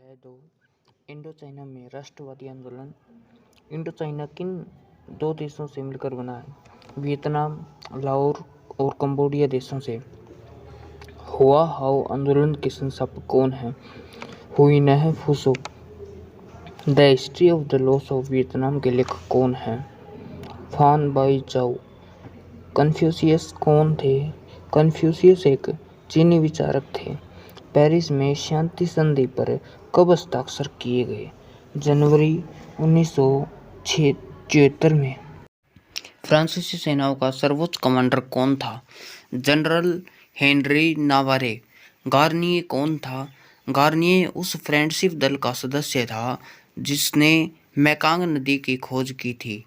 अध्याय 2 Indo China में राष्ट्रवादी आंदोलन। इंडो चाइना किन दो देशों से मिलकर बना है? वियतनाम, लाओर और कंबोडिया देशों से। हुआ हाओ आंदोलन के संस्थापक कौन हैं? हुई फुसो। The history of the loss of Vietnam के लेखक कौन हैं? फान बाई जाओ। कन्फ्यूशियस कौन थे? कन्फ्यूशियस एक चीनी विचारक थे। पेरिस में शांति संधि पर कब हस्ताक्षर किए गए? जनवरी 1976 में। फ्रांसीसी सेनाओं का सर्वोच्च कमांडर कौन था? General Henry नावारे। गार्नियर कौन था? गार्नियर उस फ्रेंडशिप दल का सदस्य था जिसने मैकांग नदी की खोज की थी।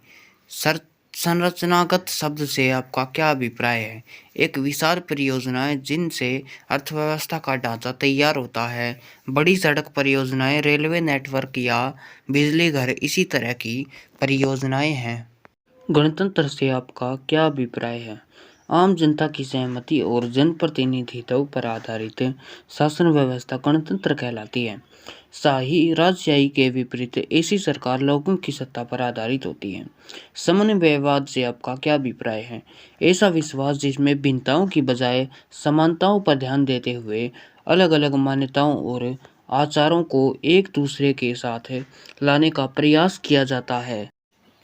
संरचनागत शब्द से आपका क्या अभिप्राय है? एक विशाल परियोजनाएं जिनसे अर्थव्यवस्था का ढांचा तैयार होता है। बड़ी सड़क परियोजनाएं, रेलवे नेटवर्क या बिजली घर इसी तरह की परियोजनाएं हैं। गणतंत्र से आपका क्या अभिप्राय है? आम जनता की सहमति और जनप्रतिनिधित्व पर आधारित शासन व्यवस्था गणतंत्र कहलाती है। शाही राजशाही के विपरीत ऐसी सरकार लोगों की सत्ता पर आधारित होती है। समन्वयवाद से आपका क्या अभिप्राय है? ऐसा विश्वास जिसमें भिन्नताओं की बजाय समानताओं पर ध्यान देते हुए अलग अलग मान्यताओं और आचारों को एक दूसरे के साथ लाने का प्रयास किया जाता है।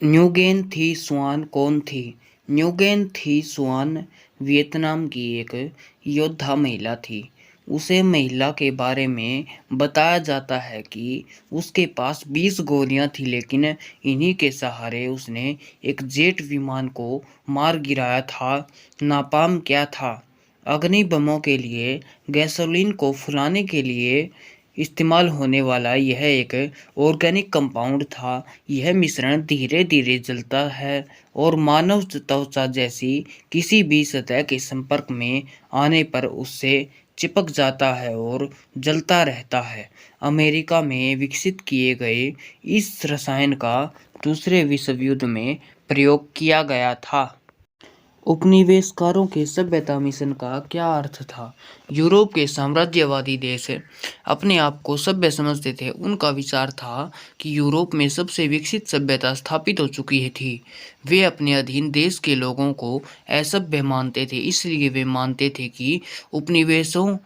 न्युगेन थी स्वान कौन थी? न्युगेन थी स्वान वियतनाम की एक योद्धा महिला थी। उसे महिला के बारे में बताया जाता है कि उसके पास 20 गोलियां थी, लेकिन इन्हीं के सहारे उसने एक जेट विमान को मार गिराया था। नापाम क्या था? अग्नि बमों के लिए गैसोलीन को फुलाने के लिए इस्तेमाल होने वाला यह एक ऑर्गेनिक कंपाउंड था। यह मिश्रण धीरे धीरे जलता है और मानव त्वचा जैसी किसी भी सतह के संपर्क में आने पर उससे चिपक जाता है और जलता रहता है। अमेरिका में विकसित किए गए इस रसायन का दूसरे विश्व युद्ध में प्रयोग किया गया था। उपनिवेशकारों के सभ्यता मिशन का क्या अर्थ था? यूरोप के साम्राज्यवादी देश अपने आप को सभ्य समझते थे। उनका विचार था कि यूरोप में सबसे विकसित सभ्यता स्थापित हो चुकी थी। वे अपने अधीन देश के लोगों को असभ्य मानते थे, इसलिए वे मानते थे कि उपनिवेशों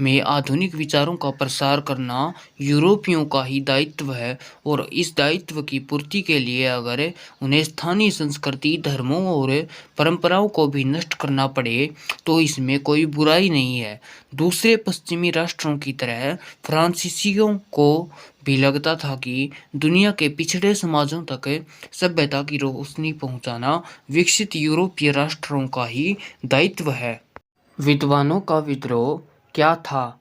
में आधुनिक विचारों का प्रसार करना यूरोपियों का ही दायित्व है और इस दायित्व की पूर्ति के लिए अगर उन्हें स्थानीय संस्कृति, धर्मों और परंपराओं को भी नष्ट करना पड़े तो इसमें कोई बुराई नहीं है। दूसरे पश्चिमी राष्ट्रों की तरह फ्रांसीसियों को भी लगता था कि दुनिया के पिछड़े समाजों तक सभ्यता की रोशनी पहुंचाना विकसित यूरोपीय राष्ट्रों का ही दायित्व है। विद्वानों का विद्रोह क्या था?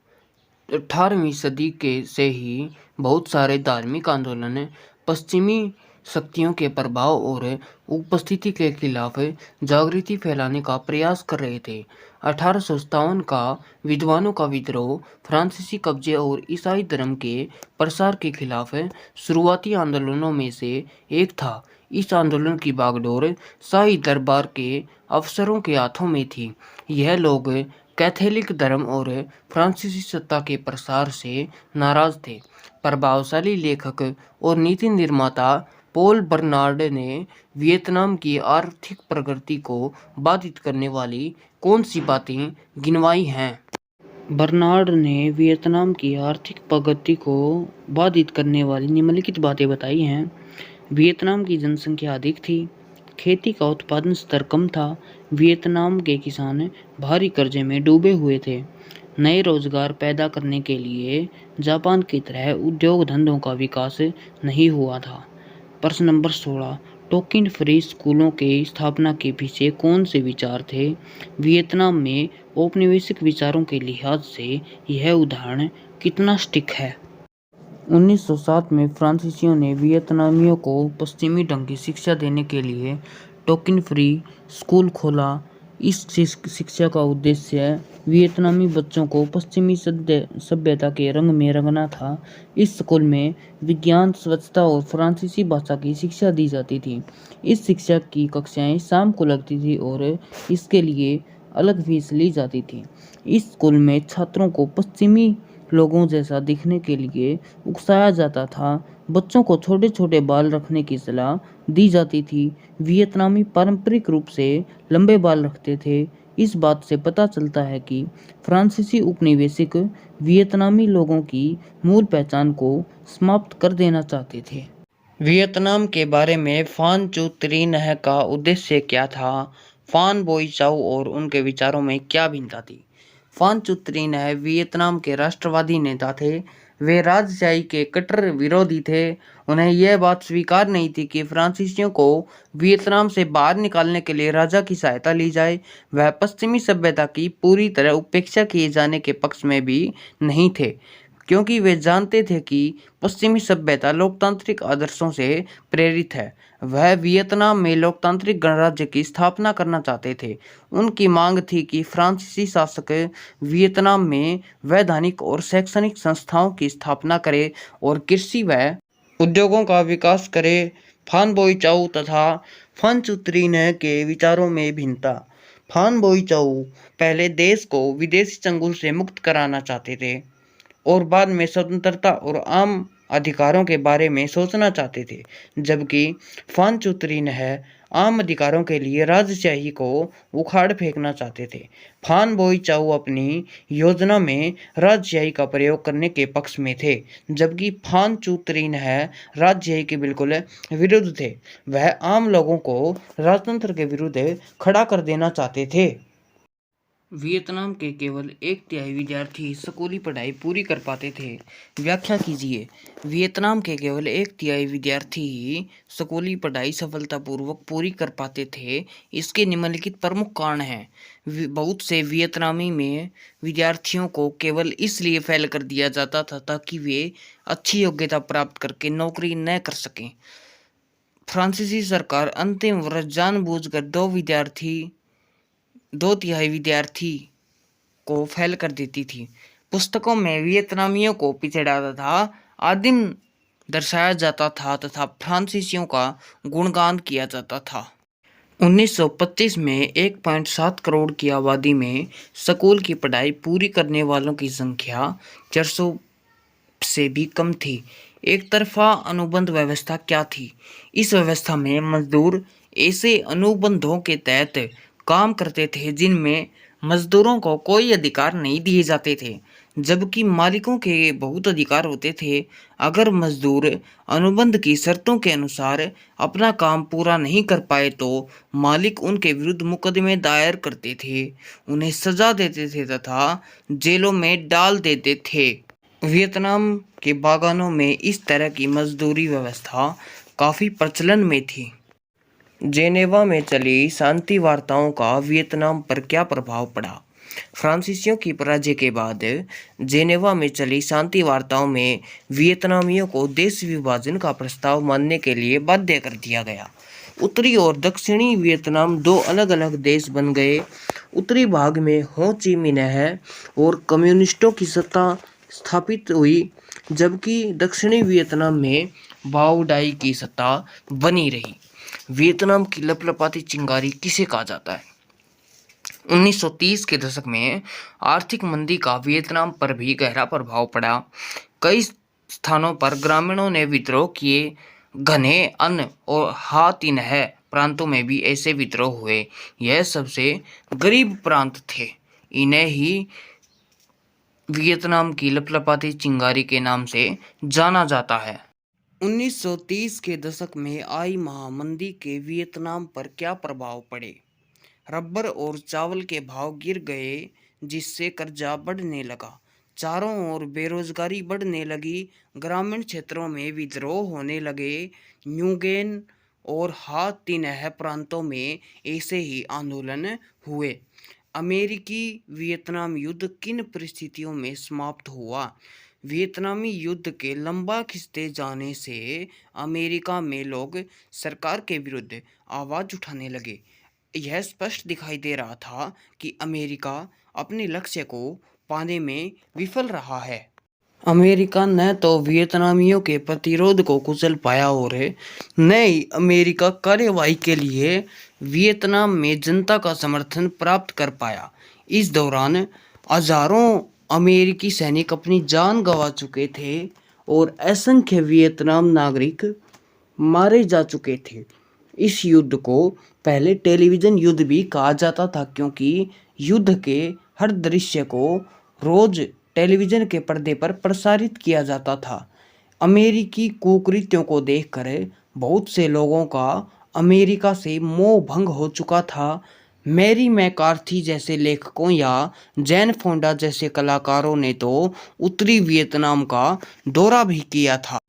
18वीं सदी के से ही बहुत सारे धार्मिक आंदोलन पश्चिमी शक्तियों के प्रभाव और उपस्थिति के खिलाफ जागृति फैलाने का प्रयास कर रहे थे। 1857 का विद्वानों का विद्रोह फ्रांसीसी कब्जे और ईसाई धर्म के प्रसार के खिलाफ शुरुआती आंदोलनों में से एक था। इस आंदोलन की बागडोर शाही दरबार के अफसरों के हाथों में थी। यह लोग कैथोलिक धर्म और फ्रांसीसी सत्ता के प्रसार से नाराज थे। प्रभावशाली लेखक और नीति निर्माता पॉल बर्नार्ड ने वियतनाम की आर्थिक प्रगति को बाधित करने वाली कौन सी बातें गिनवाई हैं? बर्नार्ड ने वियतनाम की आर्थिक प्रगति को बाधित करने वाली निम्नलिखित बातें बताई हैं। वियतनाम की जनसंख्या अधिक थी, खेती का उत्पादन स्तर कम था, वियतनाम के किसान भारी कर्जे में डूबे हुए थे, नए रोजगार पैदा करने के लिए जापान की तरह उद्योग धंधों का विकास नहीं हुआ था। प्रश्न नंबर 16, टोकिन फ्री स्कूलों के स्थापना के पीछे कौन से विचार थे? वियतनाम में औपनिवेशिक विचारों के लिहाज से यह उदाहरण कितना सटीक है? 1907 में फ्रांसीसियों ने वियतनामियों को पश्चिमी ढंग की शिक्षा देने के लिए टोकिन फ्री स्कूल खोला। इस शिक्षा का उद्देश्य वियतनामी बच्चों को पश्चिमी सभ्यता के रंग में रंगना था। इस स्कूल में विज्ञान, स्वच्छता और फ्रांसीसी भाषा की शिक्षा दी जाती थी। इस शिक्षा की कक्षाएं शाम को लगती थी और इसके लिए अलग फीस ली जाती थी। इस स्कूल में छात्रों को पश्चिमी लोगों जैसा दिखने के लिए उकसाया जाता था। बच्चों को छोटे छोटे बाल रखने की सलाह दी जाती थी। वियतनामी पारंपरिक रूप से लंबे बाल रखते थे। इस बात से पता चलता है कि फ्रांसीसी उपनिवेशिक वियतनामी लोगों की मूल पहचान को समाप्त कर देना चाहते थे। वियतनाम के बारे में फान चू त्रीनह का उद्देश्य क्या था? फान बोई चाउ और उनके विचारों में क्या भिन्नता थी? फान चू त्रीनह वियतनाम के राष्ट्रवादी नेता थे। वे राजशाही के कट्टर विरोधी थे। उन्हें यह बात स्वीकार नहीं थी कि फ्रांसीसियों को वियतनाम से बाहर निकालने के लिए राजा की सहायता ली जाए। वह पश्चिमी सभ्यता की पूरी तरह उपेक्षा किए जाने के पक्ष में भी नहीं थे, क्योंकि वे जानते थे कि पश्चिमी सभ्यता लोकतांत्रिक आदर्शों से प्रेरित है। वह वियतनाम में लोकतांत्रिक गणराज्य की स्थापना करना चाहते थे। उनकी मांग थी कि फ्रांसीसी शासक वियतनाम में वैधानिक और शैक्षणिक संस्थाओं की स्थापना करे और कृषि व उद्योगों का विकास करे। फान बोई चाउ तथा फन चुत्रीन के विचारों में भिन्नता। फान बोई चाउ पहले देश को विदेशी चंगुल से मुक्त कराना चाहते थे और बाद में स्वतंत्रता और आम अधिकारों के बारे में सोचना चाहते थे, जबकि फान चुत्रीनह आम अधिकारों के लिए राजशाही को उखाड़ फेंकना चाहते थे। फान बोई चाउ अपनी योजना में राजशाही का प्रयोग करने के पक्ष में थे, जबकि फान चुत्रीनह राजशाही के बिल्कुल विरुद्ध थे। वह आम लोगों को राजतंत्र के विरुद्ध खड़ा कर देना चाहते थे। वियतनाम के केवल 1/3 विद्यार्थी स्कूली पढ़ाई पूरी कर पाते थे। व्याख्या कीजिए। वियतनाम के केवल 1/3 विद्यार्थी ही स्कूली पढ़ाई सफलतापूर्वक पूरी कर पाते थे। इसके निम्नलिखित प्रमुख कारण हैं। बहुत से वियतनामी में विद्यार्थियों को केवल इसलिए फेल कर दिया जाता था ताकि वे अच्छी योग्यता प्राप्त करके नौकरी न कर सकें। फ्रांसीसी सरकार अंतिम वर्ष जानबूझकर 2/3 विद्यार्थी को फेल कर देती थी। पुस्तकों में वियतनामियों को पिछड़ा तथा आदिम दर्शाया जाता था तथा फ्रांसीसियों का गुणगान किया जाता था। 1925 में 1.7 करोड़ की आबादी में स्कूल की पढ़ाई पूरी करने वालों की संख्या 400 से भी कम थी। एक तरफा अनुबंध व्यवस्था क्या थी? इस व्यवस्था में मजदूर ऐसे अनुबंधों के तहत काम करते थे जिनमें मजदूरों को कोई अधिकार नहीं दिए जाते थे, जबकि मालिकों के बहुत अधिकार होते थे। अगर मजदूर अनुबंध की शर्तों के अनुसार अपना काम पूरा नहीं कर पाए तो मालिक उनके विरुद्ध मुकदमे दायर करते थे, उन्हें सजा देते थे तथा जेलों में डाल देते थे। वियतनाम के बागानों में इस तरह की मजदूरी व्यवस्था काफ़ी प्रचलन में थी। जेनेवा में चली शांति वार्ताओं का वियतनाम पर क्या प्रभाव पड़ा? फ्रांसीसियों की पराजय के बाद जेनेवा में चली शांति वार्ताओं में वियतनामियों को देश विभाजन का प्रस्ताव मानने के लिए बाध्य कर दिया गया। उत्तरी और दक्षिणी वियतनाम दो अलग अलग देश बन गए। उत्तरी भाग में हो ची मिन्ह और कम्युनिस्टों की सत्ता स्थापित हुई, जबकि दक्षिणी वियतनाम में बाओ डाई की सत्ता बनी रही। वियतनाम की लपलपाती चिंगारी किसे कहा जाता है? 1930 के दशक में आर्थिक मंदी का वियतनाम पर भी गहरा प्रभाव पड़ा। कई स्थानों पर ग्रामीणों ने विद्रोह किए। घने अन्न और हा तिन्ह प्रांतों में भी ऐसे विद्रोह हुए। यह सबसे गरीब प्रांत थे। इन्हें ही वियतनाम की लपलपाती चिंगारी के नाम से जाना जाता है। 1930 के दशक में आई महामंदी के वियतनाम पर क्या प्रभाव पड़े? रबर और चावल के भाव गिर गए, जिससे कर्जा बढ़ने लगा। चारों ओर बेरोजगारी बढ़ने लगी। ग्रामीण क्षेत्रों में विद्रोह होने लगे। न्यूगेन और हा तिन्ह प्रांतों में ऐसे ही आंदोलन हुए। अमेरिकी वियतनाम युद्ध किन परिस्थितियों में समाप्त हुआ? वियतनामी युद्ध के लंबा खिंचते जाने से अमेरिका में लोग सरकार के विरुद्ध आवाज़ उठाने लगे। यह स्पष्ट दिखाई दे रहा था कि अमेरिका अपने लक्ष्य को पाने में विफल रहा है। अमेरिका न तो वियतनामियों के प्रतिरोध को कुचल पाया और न ही अमेरिका कार्यवाही के लिए वियतनाम में जनता का समर्थन प्राप्त कर पाया। इस दौरान हजारों अमेरिकी सैनिक अपनी जान गंवा चुके थे और असंख्य वियतनाम नागरिक मारे जा चुके थे। इस युद्ध को पहले टेलीविज़न युद्ध भी कहा जाता था, क्योंकि युद्ध के हर दृश्य को रोज टेलीविज़न के पर्दे पर प्रसारित किया जाता था। अमेरिकी कुकृत्यों को देखकर बहुत से लोगों का अमेरिका से मोह भंग हो चुका था। मैरी मैकार्थी जैसे लेखकों या जैन फोंडा जैसे कलाकारों ने तो उत्तरी वियतनाम का दौरा भी किया था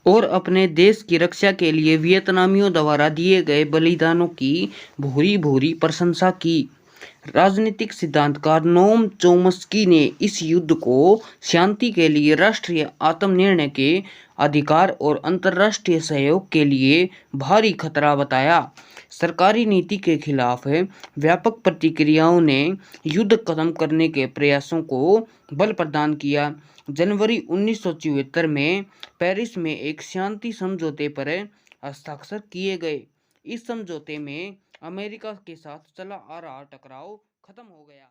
और अपने देश की रक्षा के लिए वियतनामियों द्वारा दिए गए बलिदानों की भूरी भूरी प्रशंसा की। राजनीतिक सिद्धांतकार नोम चोम्स्की ने इस युद्ध को शांति के लिए, राष्ट्रीय आत्मनिर्णय के अधिकार और अंतर्राष्ट्रीय सहयोग के लिए भारी खतरा बताया। सरकारी नीति के खिलाफ व्यापक प्रतिक्रियाओं ने युद्ध खत्म करने के प्रयासों को बल प्रदान किया। जनवरी 1974 में पेरिस में एक शांति समझौते पर हस्ताक्षर किए गए। इस समझौते में अमेरिका के साथ चला आ रहा टकराव खत्म हो गया।